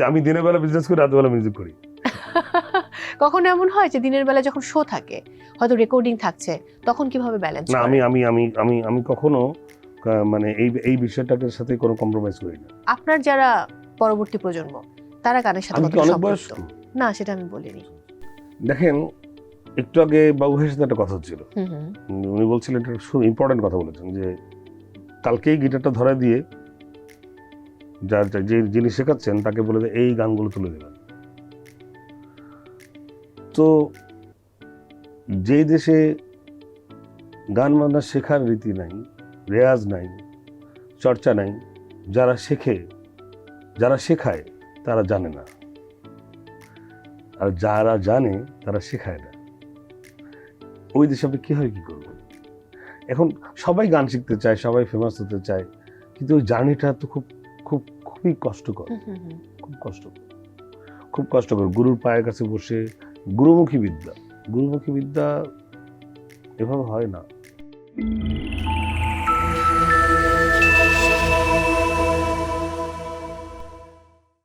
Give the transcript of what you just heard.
আমি দিনের বেলা বিজনেস করি, রাতের বেলা মিউজিক করি। কখনো এমন হয় যে দিনের বেলা যখন শো থাকে, হয়তো রেকর্ডিং থাকছে, তখন কিভাবে ব্যালেন্স না, করেন? আমি কখনো মানে এই বিষয়টাকে সাথে কোনো কম্প্রোমাইজ করি না। আপনার যারা পরবর্তী প্রজন্ম, তারা গানের সাথে আমি কি কতটা অনেক সম্পৃক্ত? বয়স্ক? না, সেটা আমি বলিনি। দেখেন, একটু আগে বাবু ভাইয়ের সাথে একটা কথা হচ্ছিল, হুম হুম। উনি বলছিলেন একটা খুব ইম্পর্টেন্ট কথা বলেছেন, যে কালকেই গিটারটা ধরা দিয়ে যে যিনি শেখাচ্ছেন তাকে বলে দেয় এই গানগুলো তুলে দেবেন। তো যে দেশে গান বাজনা শেখার রীতি নাই, রেয়াজ নাই, চর্চা নাই, যারা শেখে, যারা শেখায় তারা জানে না, আর যারা জানে তারা শেখায় না, ওই দেশে আপনি কীভাবে কী করবেন? এখন সবাই গান শিখতে চায়, সবাই ফেমাস হতে চায়, কিন্তু ওই জার্নিটা তো খুবই কষ্টকর, খুব কষ্টকর, খুব কষ্টকর। গুরুর পায়ের কাছে বসে গুরুমুখী বিদ্যা এভাবে হয় না।